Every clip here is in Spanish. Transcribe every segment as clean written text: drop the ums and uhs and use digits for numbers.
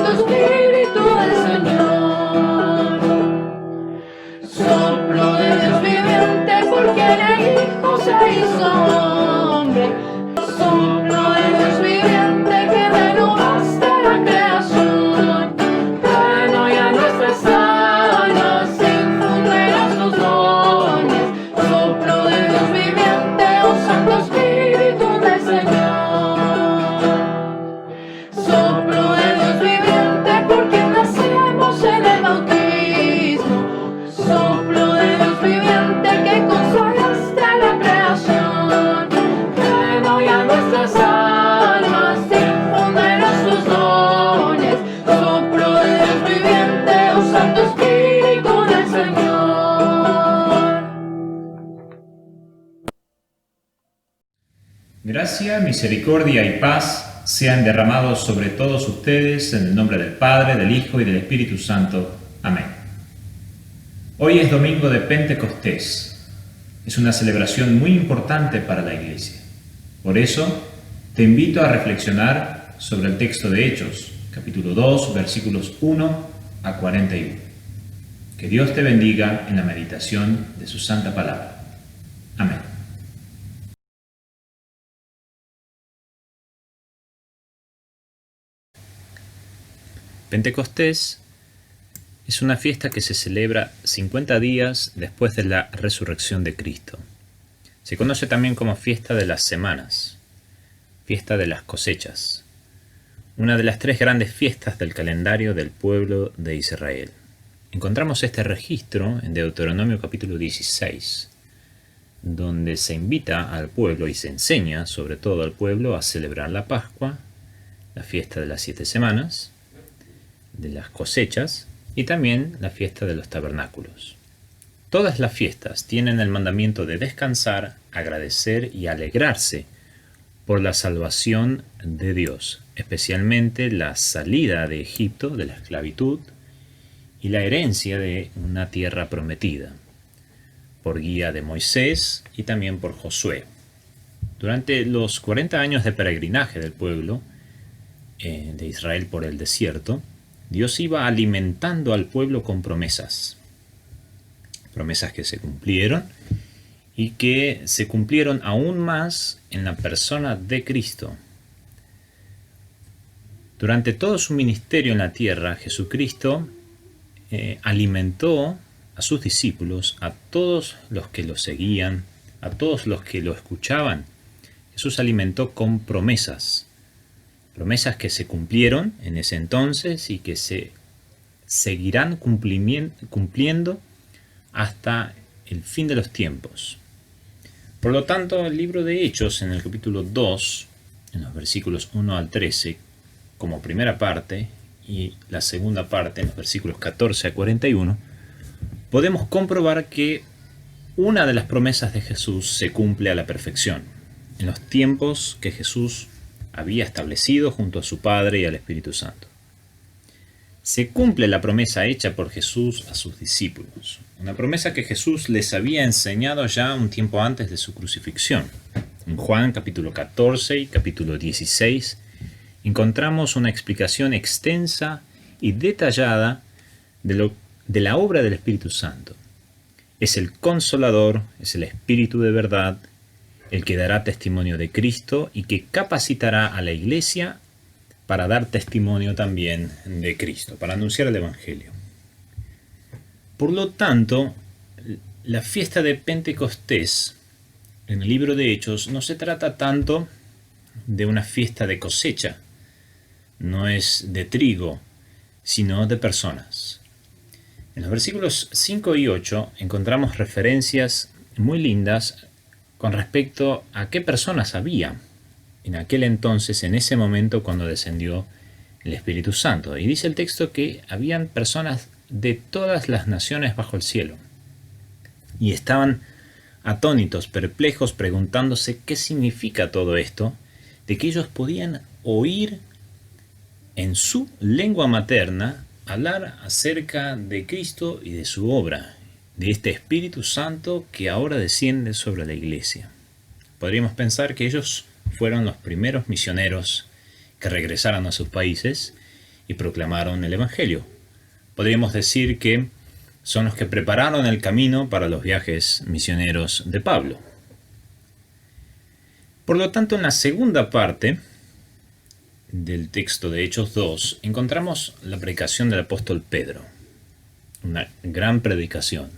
Santo Espíritu del Señor. Soplo de Dios viviente, porque el Hijo se hizo hombre. Soplo de Dios viviente que renovaste la creación. Renueva nuestras almas, infundirás tus dones. Soplo de Dios viviente, oh Santo Espíritu del Señor. Soplo de Dios viviente, porque nacemos en el bautismo. Soplo de Dios viviente que consagraste la creación. Renueva nuestras almas, infundirás tus dones. Soplo de Dios viviente, oh Santo Espíritu del Señor. Gracia, misericordia y paz sean derramados sobre todos ustedes en el nombre del Padre, del Hijo y del Espíritu Santo. Amén. Hoy es domingo de Pentecostés. Es una celebración muy importante para la Iglesia. Por eso, te invito a reflexionar sobre el texto de Hechos, capítulo 2, versículos 1 a 41. Que Dios te bendiga en la meditación de su santa palabra. Amén. Pentecostés es una fiesta que se celebra 50 días después de la resurrección de Cristo. Se conoce también como fiesta de las semanas, fiesta de las cosechas, una de las 3 grandes fiestas del calendario del pueblo de Israel. Encontramos este registro en Deuteronomio capítulo 16, donde se invita al pueblo y se enseña sobre todo al pueblo a celebrar la Pascua, la fiesta de las 7 semanas, de las cosechas y también la fiesta de los tabernáculos. Todas las fiestas tienen el mandamiento de descansar, agradecer y alegrarse por la salvación de Dios, especialmente la salida de Egipto, de la esclavitud, y la herencia de una tierra prometida, por guía de Moisés y también por Josué. Durante los 40 años de peregrinaje del pueblo de Israel por el desierto, Dios iba alimentando al pueblo con promesas que se cumplieron y que se cumplieron aún más en la persona de Cristo. Durante todo su ministerio en la tierra, Jesucristo alimentó a sus discípulos, a todos los que lo seguían, a todos los que lo escuchaban. Jesús alimentó con promesas que se cumplieron en ese entonces y que se seguirán cumpliendo hasta el fin de los tiempos. Por lo tanto, el libro de Hechos, en el capítulo 2, en los versículos 1 al 13, como primera parte, y la segunda parte, en los versículos 14 a 41, podemos comprobar que una de las promesas de Jesús se cumple a la perfección, en los tiempos que Jesús había establecido junto a su Padre y al Espíritu Santo. Se cumple la promesa hecha por Jesús a sus discípulos, una promesa que Jesús les había enseñado ya un tiempo antes de su crucifixión. En Juan capítulo 14 y capítulo 16 encontramos una explicación extensa y detallada de la obra del Espíritu Santo. Es el Consolador, es el Espíritu de verdad, el que dará testimonio de Cristo y que capacitará a la Iglesia para dar testimonio también de Cristo, para anunciar el Evangelio. Por lo tanto, la fiesta de Pentecostés en el libro de Hechos no se trata tanto de una fiesta de cosecha, no es de trigo, sino de personas. En los versículos 5 y 8 encontramos referencias muy lindas con respecto a qué personas había en aquel entonces, en ese momento cuando descendió el Espíritu Santo. Y dice el texto que habían personas de todas las naciones bajo el cielo. Y estaban atónitos, perplejos, preguntándose qué significa todo esto, de que ellos podían oír en su lengua materna hablar acerca de Cristo y de su obra, de este Espíritu Santo que ahora desciende sobre la Iglesia. Podríamos pensar que ellos fueron los primeros misioneros que regresaron a sus países y proclamaron el Evangelio. Podríamos decir que son los que prepararon el camino para los viajes misioneros de Pablo. Por lo tanto, en la segunda parte del texto de Hechos 2, encontramos la predicación del apóstol Pedro. Una gran predicación.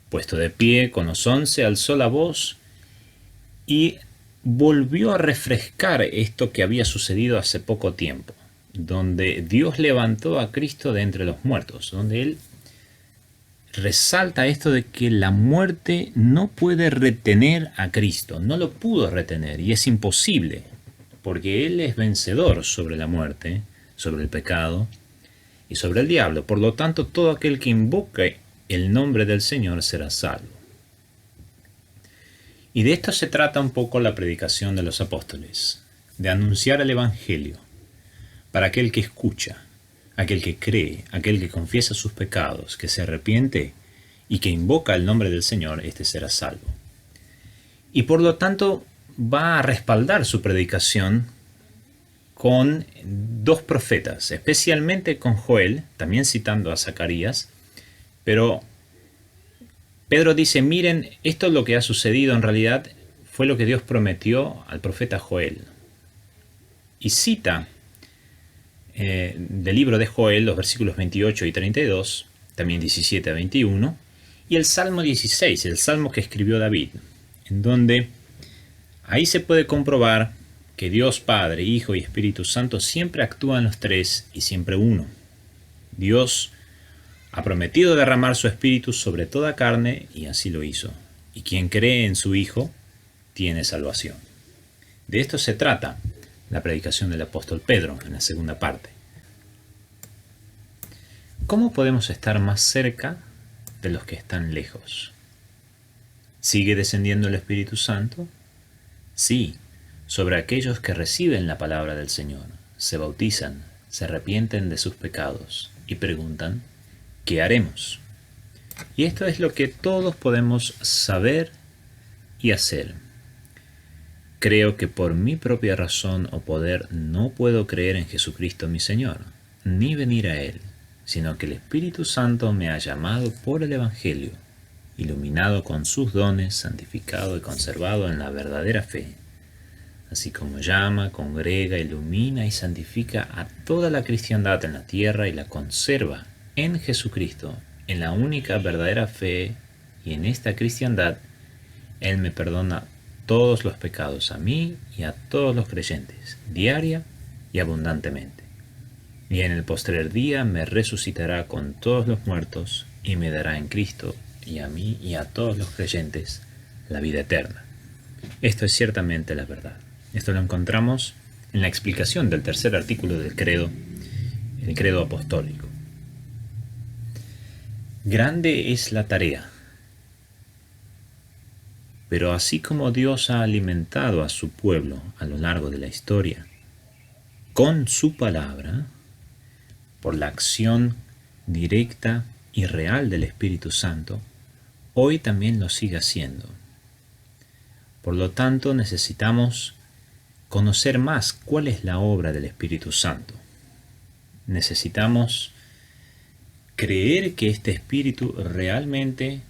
Puesto de pie con los 11, alzó la voz y volvió a refrescar esto que había sucedido hace poco tiempo, donde Dios levantó a Cristo de entre los muertos, donde Él resalta esto de que la muerte no puede retener a Cristo, no lo pudo retener y es imposible, porque Él es vencedor sobre la muerte, sobre el pecado y sobre el diablo. Por lo tanto, todo aquel que invoque el nombre del Señor será salvo. Y de esto se trata un poco la predicación de los apóstoles, de anunciar el Evangelio para aquel que escucha, aquel que cree, aquel que confiesa sus pecados, que se arrepiente y que invoca el nombre del Señor, éste será salvo. Y por lo tanto va a respaldar su predicación con dos profetas, especialmente con Joel, también citando a Zacarías, pero Pedro dice, miren, esto es lo que ha sucedido en realidad, fue lo que Dios prometió al profeta Joel. Y cita del libro de Joel los versículos 28 y 32, también 17 a 21, y el Salmo 16, el Salmo que escribió David, en donde ahí se puede comprobar que Dios Padre, Hijo y Espíritu Santo siempre actúan los tres y siempre uno. Dios ha prometido derramar su Espíritu sobre toda carne y así lo hizo. Y quien cree en su Hijo tiene salvación. De esto se trata la predicación del apóstol Pedro en la segunda parte. ¿Cómo podemos estar más cerca de los que están lejos? ¿Sigue descendiendo el Espíritu Santo? Sí, sobre aquellos que reciben la palabra del Señor, se bautizan, se arrepienten de sus pecados y preguntan, ¿qué haremos? Y esto es lo que todos podemos saber y hacer. Creo que por mi propia razón o poder no puedo creer en Jesucristo mi Señor, ni venir a Él, sino que el Espíritu Santo me ha llamado por el Evangelio, iluminado con sus dones, santificado y conservado en la verdadera fe, así como llama, congrega, ilumina y santifica a toda la cristiandad en la tierra y la conserva en Jesucristo, en la única verdadera fe, y en esta cristiandad Él me perdona todos los pecados a mí y a todos los creyentes, diaria y abundantemente. Y en el postrer día me resucitará con todos los muertos y me dará en Cristo y a mí y a todos los creyentes la vida eterna. Esto es ciertamente la verdad. Esto lo encontramos en la explicación del tercer artículo del credo, el credo apostólico. Grande es la tarea. Pero así como Dios ha alimentado a su pueblo a lo largo de la historia con su palabra, por la acción directa y real del Espíritu Santo, hoy también lo sigue haciendo. Por lo tanto, necesitamos conocer más cuál es la obra del Espíritu Santo. Necesitamos creer que este Espíritu realmente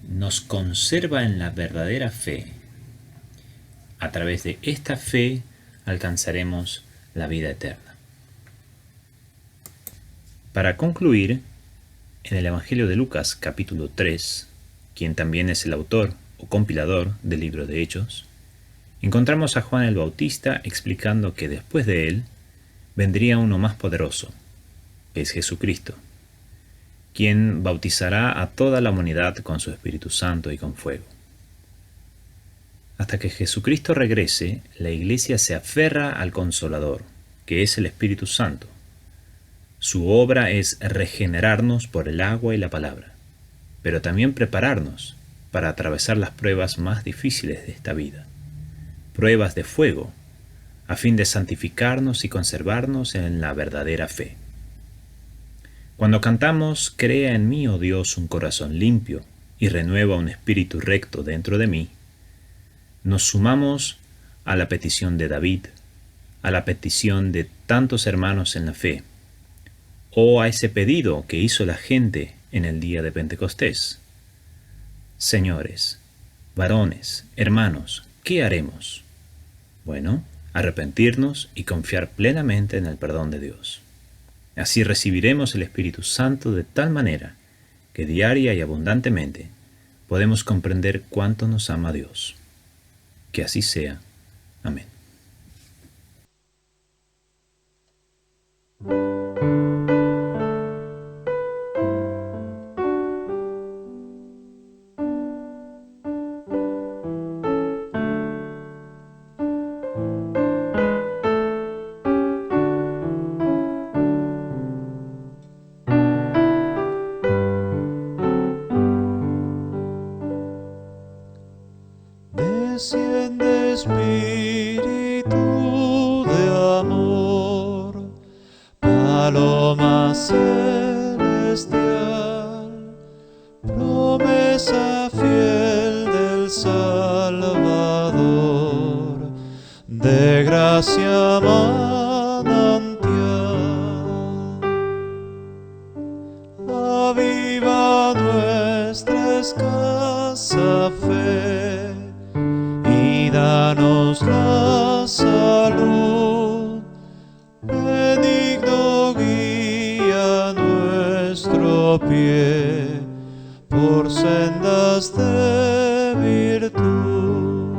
nos conserva en la verdadera fe. A través de esta fe alcanzaremos la vida eterna. Para concluir, en el Evangelio de Lucas capítulo 3, quien también es el autor o compilador del libro de Hechos, encontramos a Juan el Bautista explicando que después de él vendría uno más poderoso, que es Jesucristo, quien bautizará a toda la humanidad con su Espíritu Santo y con fuego. Hasta que Jesucristo regrese, la Iglesia se aferra al Consolador, que es el Espíritu Santo. Su obra es regenerarnos por el agua y la palabra, pero también prepararnos para atravesar las pruebas más difíciles de esta vida, pruebas de fuego, a fin de santificarnos y conservarnos en la verdadera fe. Cuando cantamos, crea en mí, oh Dios, un corazón limpio y renueva un espíritu recto dentro de mí, nos sumamos a la petición de David, a la petición de tantos hermanos en la fe, o a ese pedido que hizo la gente en el día de Pentecostés. Señores, varones, hermanos, ¿qué haremos? Bueno, arrepentirnos y confiar plenamente en el perdón de Dios. Así recibiremos el Espíritu Santo de tal manera que diaria y abundantemente podemos comprender cuánto nos ama Dios. Que así sea. Amén. Desciende Espíritu de amor, paloma celestial, promesa fiel del Salvador, de gracia manantial. Aviva nuestra escasa fe y danos la salud. Benigno guía nuestro pie por sendas de virtud.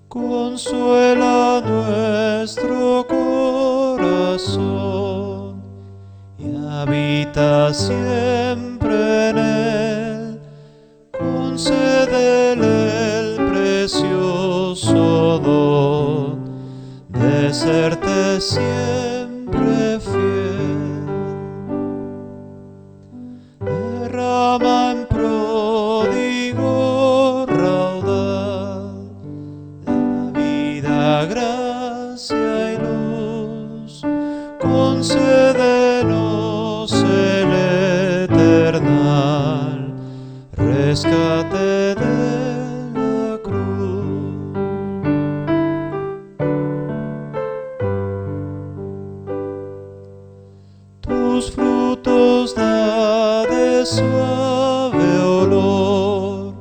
Consuela nuestro corazón y habita siempre en él. Concédele el precioso don de serte siempre fiel. Derrama en pródigo raudal la vida, gracia y luz. Concédenos el eternal rescate de la cruz. Tus frutos da de suave olor,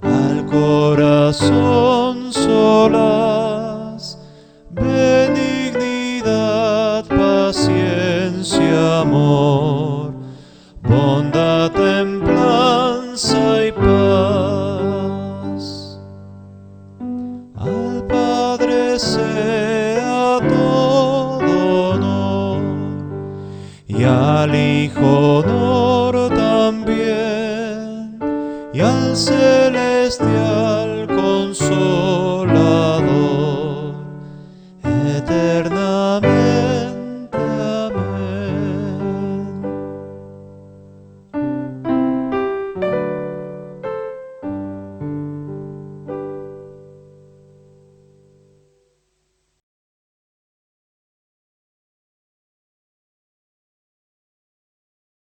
al corazón solaz, benignidad, paciencia, amor, bondad, templanza y paz. Al Padre sea todo honor y al Hijo honor también, y al Señor